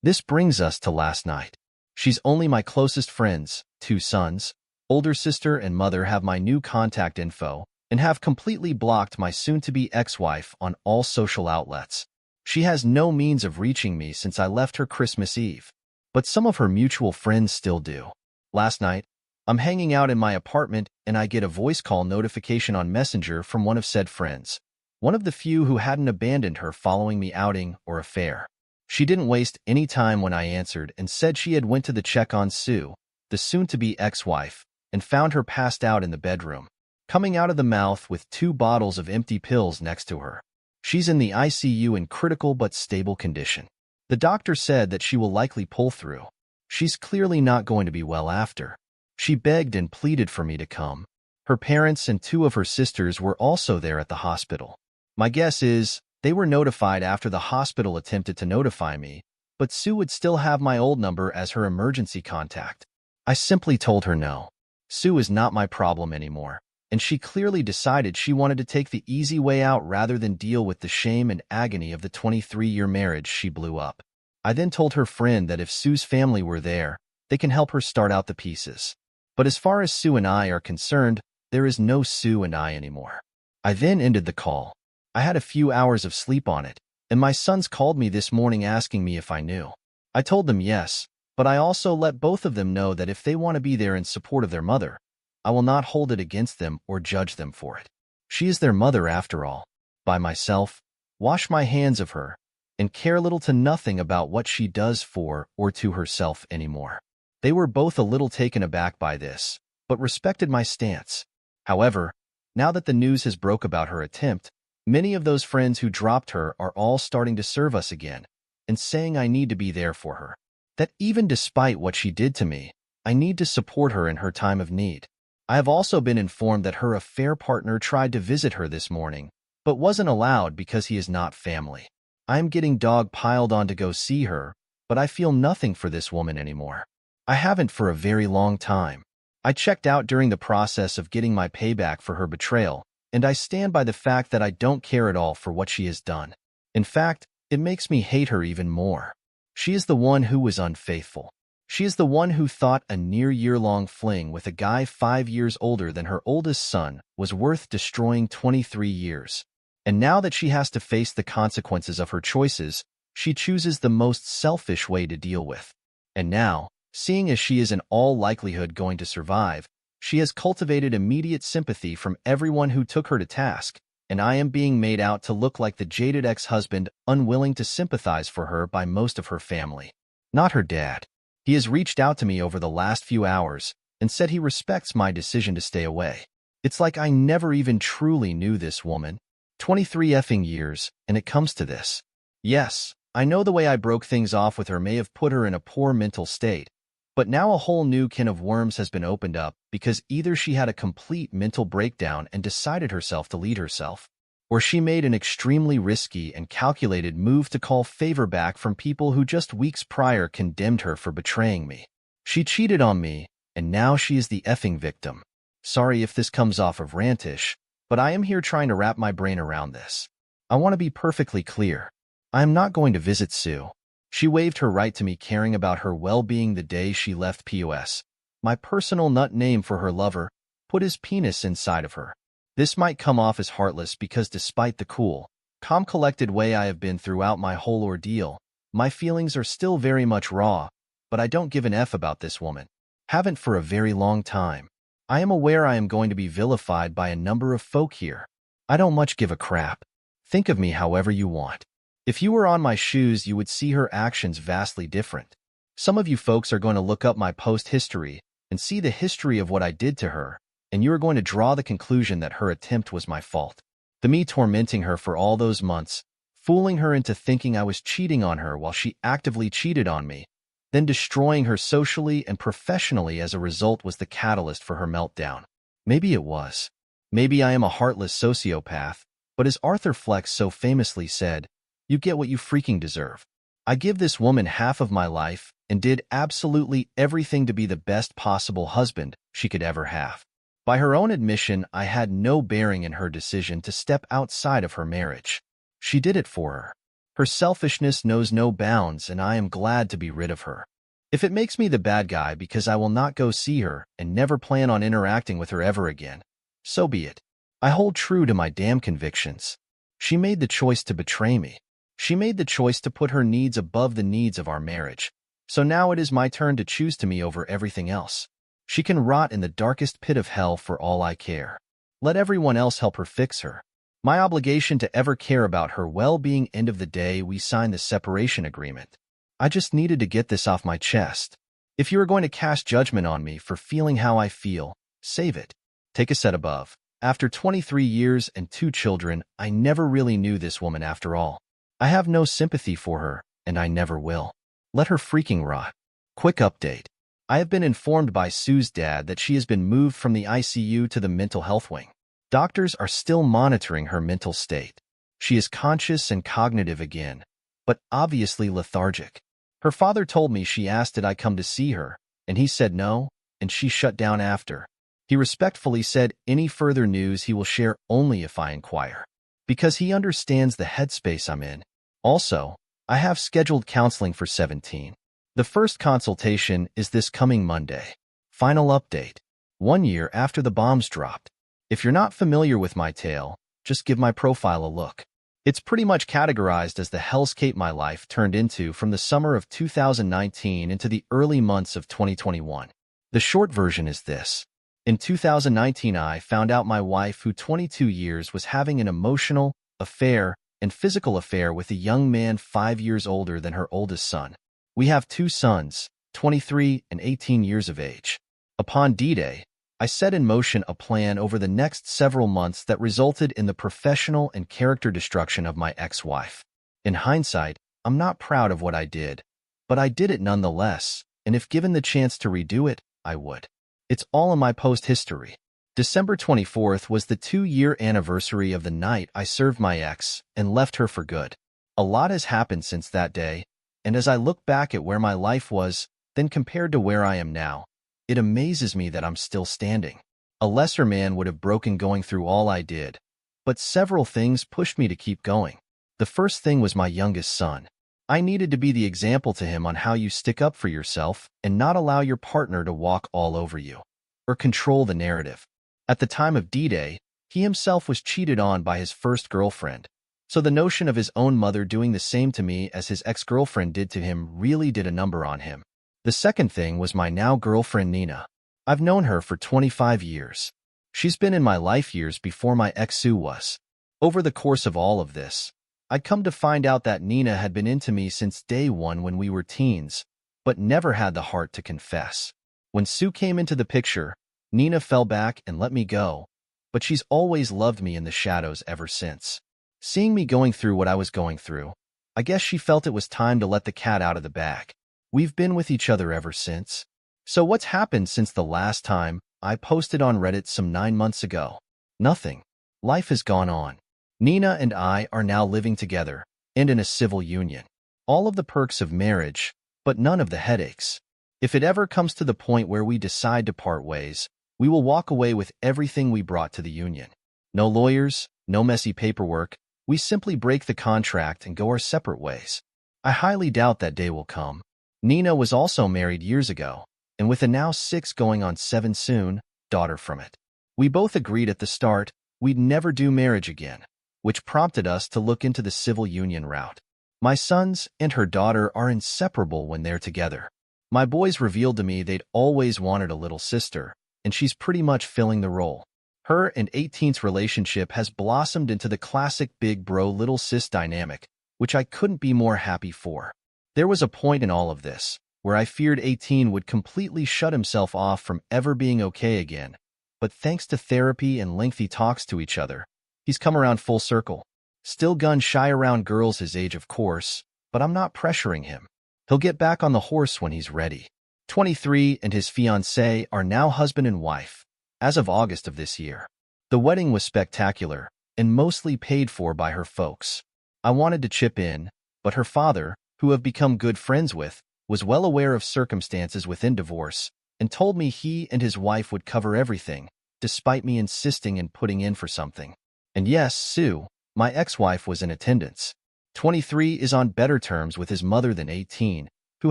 This brings us to last night. She's only my closest friends, 2 sons, older sister and mother have my new contact info, and have completely blocked my soon-to-be ex-wife on all social outlets. She has no means of reaching me since I left her Christmas Eve, but some of her mutual friends still do. Last night, I'm hanging out in my apartment and I get a voice call notification on Messenger from one of said friends, one of the few who hadn't abandoned her following me outing or affair. She didn't waste any time when I answered and said she had went to the check on Sue, the soon-to-be ex-wife, and found her passed out in the bedroom, coming out of the mouth with 2 bottles of empty pills next to her. She's in the ICU in critical but stable condition. The doctor said that she will likely pull through. She's clearly not going to be well after. She begged and pleaded for me to come. Her parents and 2 of her sisters were also there at the hospital. My guess is they were notified after the hospital attempted to notify me, but Sue would still have my old number as her emergency contact. I simply told her no. Sue is not my problem anymore, and she clearly decided she wanted to take the easy way out rather than deal with the shame and agony of the 23-year marriage she blew up. I then told her friend that if Sue's family were there, they can help her start out the pieces. But as far as Sue and I are concerned, there is no Sue and I anymore. I then ended the call. I had a few hours of sleep on it, and my sons called me this morning asking me if I knew. I told them yes, but I also let both of them know that if they want to be there in support of their mother, I will not hold it against them or judge them for it. She is their mother after all. By myself, wash my hands of her, and care little to nothing about what she does for or to herself anymore. They were both a little taken aback by this, but respected my stance. However, now that the news has broke about her attempt, many of those friends who dropped her are all starting to serve us again, and saying I need to be there for her. That even despite what she did to me, I need to support her in her time of need. I have also been informed that her affair partner tried to visit her this morning, but wasn't allowed because he is not family. I am getting dog-piled on to go see her, but I feel nothing for this woman anymore. I haven't for a very long time. I checked out during the process of getting my payback for her betrayal, and I stand by the fact that I don't care at all for what she has done. In fact, it makes me hate her even more. She is the one who was unfaithful. She is the one who thought a near-year-long fling with a guy 5 years older than her oldest son was worth destroying 23 years. And now that she has to face the consequences of her choices, she chooses the most selfish way to deal with. And now, seeing as she is in all likelihood going to survive, she has cultivated immediate sympathy from everyone who took her to task, and I am being made out to look like the jaded ex-husband unwilling to sympathize for her by most of her family. Not her dad. He has reached out to me over the last few hours and said he respects my decision to stay away. It's like I never even truly knew this woman. 23 effing years, and it comes to this. Yes, I know the way I broke things off with her may have put her in a poor mental state, but now a whole new can of worms has been opened up because either she had a complete mental breakdown and decided herself to lead herself, or she made an extremely risky and calculated move to call favor back from people who just weeks prior condemned her for betraying me. She cheated on me, and now she is the effing victim. Sorry if this comes off of rantish, but I am here trying to wrap my brain around this. I want to be perfectly clear. I am not going to visit Sue. She waived her right to me caring about her well-being the day she left POS. My personal nut name for her lover put his penis inside of her. This might come off as heartless because despite the cool, calm collected way I have been throughout my whole ordeal, my feelings are still very much raw, but I don't give an F about this woman. Haven't for a very long time. I am aware I am going to be vilified by a number of folk here. I don't much give a crap. Think of me however you want. If you were on my shoes, you would see her actions vastly different. Some of you folks are going to look up my post history and see the history of what I did to her, and you are going to draw the conclusion that her attempt was my fault. The me tormenting her for all those months, fooling her into thinking I was cheating on her while she actively cheated on me, then destroying her socially and professionally as a result was the catalyst for her meltdown. Maybe it was. Maybe I am a heartless sociopath, but as Arthur Fleck so famously said, you get what you freaking deserve. I give this woman half of my life and did absolutely everything to be the best possible husband she could ever have. By her own admission, I had no bearing in her decision to step outside of her marriage. She did it for her. Her selfishness knows no bounds, and I am glad to be rid of her. If it makes me the bad guy because I will not go see her and never plan on interacting with her ever again, so be it. I hold true to my damn convictions. She made the choice to betray me. She made the choice to put her needs above the needs of our marriage. So now it is my turn to choose to me over everything else. She can rot in the darkest pit of hell for all I care. Let everyone else help her fix her. My obligation to ever care about her well-being. End of the day, we signed the separation agreement. I just needed to get this off my chest. If you are going to cast judgment on me for feeling how I feel, save it. Take a set above. After 23 years and 2 children, I never really knew this woman after all. I have no sympathy for her, and I never will. Let her freaking rot. Quick update. I have been informed by Sue's dad that she has been moved from the ICU to the mental health wing. Doctors are still monitoring her mental state. She is conscious and cognitive again, but obviously lethargic. Her father told me she asked did I come to see her, and he said no, and she shut down after. He respectfully said any further news he will share only if I inquire, because he understands the headspace I'm in. Also, I have scheduled counseling for 17. The first consultation is this coming Monday. Final update. 1 year after the bombs dropped. If you're not familiar with my tale, just give my profile a look. It's pretty much categorized as the hellscape my life turned into from the summer of 2019 into the early months of 2021. The short version is this. In 2019, I found out my wife, who 22 years, was having an emotional affair and physical affair with a young man 5 years older than her oldest son. We have 2 sons, 23 and 18 years of age. Upon D-Day, I set in motion a plan over the next several months that resulted in the professional and character destruction of my ex-wife. In hindsight, I'm not proud of what I did, but I did it nonetheless, and if given the chance to redo it, I would. It's all in my post history. December 24th was the 2-year anniversary of the night I served my ex and left her for good. A lot has happened since that day, and as I look back at where my life was, then compared to where I am now, it amazes me that I'm still standing. A lesser man would have broken going through all I did, but several things pushed me to keep going. The first thing was my youngest son. I needed to be the example to him on how you stick up for yourself and not allow your partner to walk all over you or control the narrative. At the time of D-Day, he himself was cheated on by his first girlfriend, so the notion of his own mother doing the same to me as his ex-girlfriend did to him really did a number on him. The second thing was my now girlfriend Nina. I've known her for 25 years. She's been in my life years before my ex Sue was. Over the course of all of this, I'd come to find out that Nina had been into me since day one when we were teens, but never had the heart to confess. When Sue came into the picture, Nina fell back and let me go, but she's always loved me in the shadows ever since. Seeing me going through what I was going through, I guess she felt it was time to let the cat out of the bag. We've been with each other ever since. So what's happened since the last time I posted on Reddit some 9 months ago? Nothing. Life has gone on. Nina and I are now living together and in a civil union. All of the perks of marriage, but none of the headaches. If it ever comes to the point where we decide to part ways, we will walk away with everything we brought to the union. No lawyers, no messy paperwork. We simply break the contract and go our separate ways. I highly doubt that day will come. Nina was also married years ago, and with a now 6 going on 7 soon, daughter from it. We both agreed at the start we'd never do marriage again, which prompted us to look into the civil union route. My sons and her daughter are inseparable when they're together. My boys revealed to me they'd always wanted a little sister, and she's pretty much filling the role. Her and 18's relationship has blossomed into the classic big bro little sis dynamic, which I couldn't be more happy for. There was a point in all of this where I feared 18 would completely shut himself off from ever being okay again, but thanks to therapy and lengthy talks to each other, he's come around full circle. Still gun-shy around girls his age, of course, but I'm not pressuring him. He'll get back on the horse when he's ready. 23 and his fiancée are now husband and wife, as of August of this year. The wedding was spectacular and mostly paid for by her folks. I wanted to chip in, but her father, who I've become good friends with, was well aware of circumstances within divorce and told me he and his wife would cover everything, despite me insisting and putting in for something. And yes, Sue, my ex-wife, was in attendance. 23 is on better terms with his mother than 18, who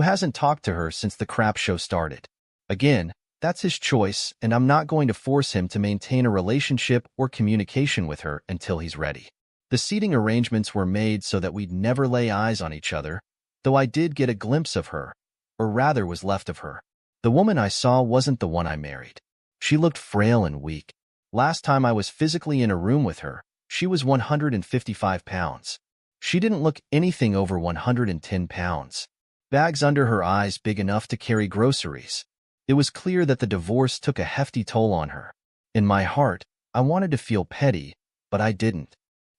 hasn't talked to her since the crap show started. Again, that's his choice, and I'm not going to force him to maintain a relationship or communication with her until he's ready. The seating arrangements were made so that we'd never lay eyes on each other, though I did get a glimpse of her, or rather was left of her. The woman I saw wasn't the one I married. She looked frail and weak. Last time I was physically in a room with her, she was 155 pounds. She didn't look anything over 110 pounds. Bags under her eyes big enough to carry groceries. It was clear that the divorce took a hefty toll on her. In my heart, I wanted to feel petty, but I didn't.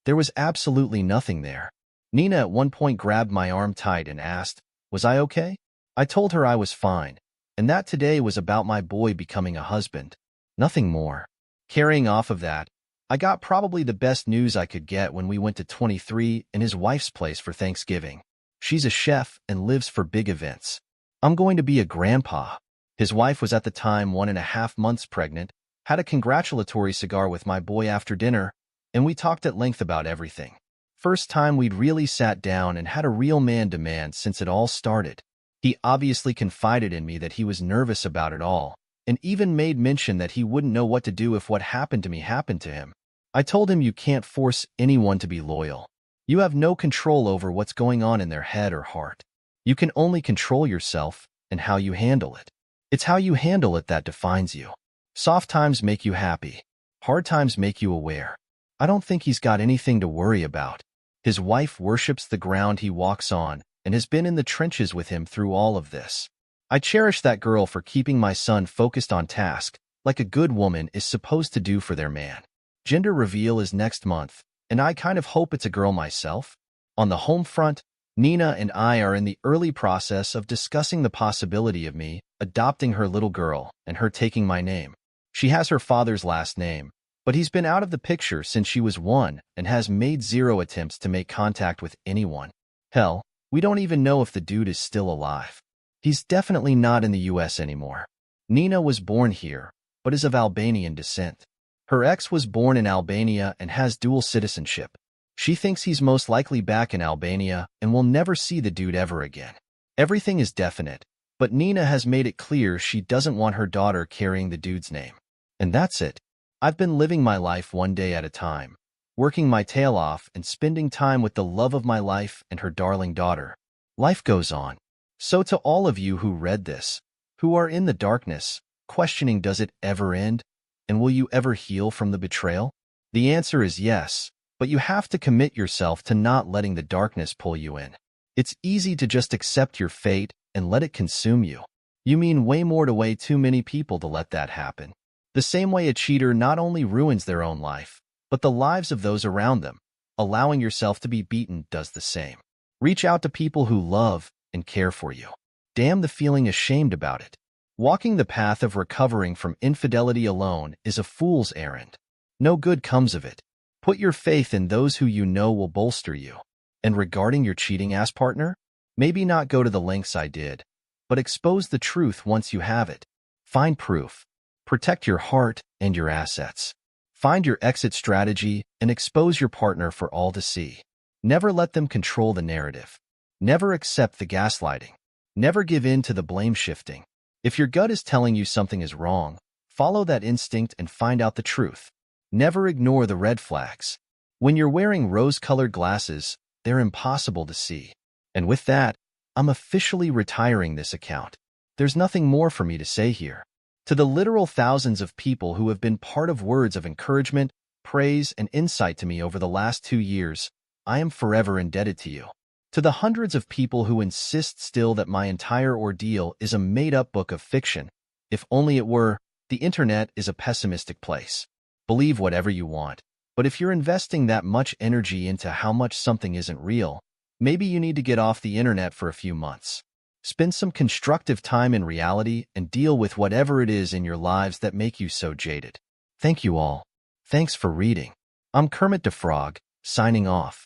There was absolutely nothing there. Nina at one point grabbed my arm tight and asked, "Was I okay?" I told her I was fine, and that today was about my boy becoming a husband. Nothing more. Carrying off of that, I got probably the best news I could get when we went to 23 and his wife's place for Thanksgiving. She's a chef and lives for big events. I'm going to be a grandpa. His wife was at the time 1.5 months pregnant, had a congratulatory cigar with my boy after dinner, and we talked at length about everything. First time we'd really sat down and had a real man demand since it all started. He obviously confided in me that he was nervous about it all, and even made mention that he wouldn't know what to do if what happened to me happened to him. I told him you can't force anyone to be loyal. You have no control over what's going on in their head or heart. You can only control yourself and how you handle it. It's how you handle it that defines you. Soft times make you happy. Hard times make you aware. I don't think he's got anything to worry about. His wife worships the ground he walks on and has been in the trenches with him through all of this. I cherish that girl for keeping my son focused on task, like a good woman is supposed to do for their man. Gender reveal is next month, and I kind of hope it's a girl myself. On the home front, Nina and I are in the early process of discussing the possibility of me adopting her little girl and her taking my name. She has her father's last name, but he's been out of the picture since she was 1 and has made 0 attempts to make contact with anyone. Hell, we don't even know if the dude is still alive. He's definitely not in the US anymore. Nina was born here, but is of Albanian descent. Her ex was born in Albania and has dual citizenship. She thinks he's most likely back in Albania and will never see the dude ever again. Everything is definite, but Nina has made it clear she doesn't want her daughter carrying the dude's name. And that's it. I've been living my life one day at a time, working my tail off and spending time with the love of my life and her darling daughter. Life goes on. So to all of you who read this, who are in the darkness, questioning does it ever end, and will you ever heal from the betrayal? The answer is yes, but you have to commit yourself to not letting the darkness pull you in. It's easy to just accept your fate and let it consume you. You mean way more to way too many people to let that happen. The same way a cheater not only ruins their own life, but the lives of those around them. Allowing yourself to be beaten does the same. Reach out to people who love and care for you. Damn the feeling ashamed about it. Walking the path of recovering from infidelity alone is a fool's errand. No good comes of it. Put your faith in those who you know will bolster you. And regarding your cheating-ass partner, maybe not go to the lengths I did, but expose the truth once you have it. Find proof. Protect your heart and your assets. Find your exit strategy and expose your partner for all to see. Never let them control the narrative. Never accept the gaslighting. Never give in to the blame shifting. If your gut is telling you something is wrong, follow that instinct and find out the truth. Never ignore the red flags. When you're wearing rose-colored glasses, they're impossible to see. And with that, I'm officially retiring this account. There's nothing more for me to say here. To the literal thousands of people who have been part of words of encouragement, praise, and insight to me over the last 2 years, I am forever indebted to you. To the hundreds of people who insist still that my entire ordeal is a made-up book of fiction, if only it were, the internet is a pessimistic place. Believe whatever you want, but if you're investing that much energy into how much something isn't real, maybe you need to get off the internet for a few months. Spend some constructive time in reality and deal with whatever it is in your lives that make you so jaded. Thank you all. Thanks for reading. I'm Kermit the Frog, signing off.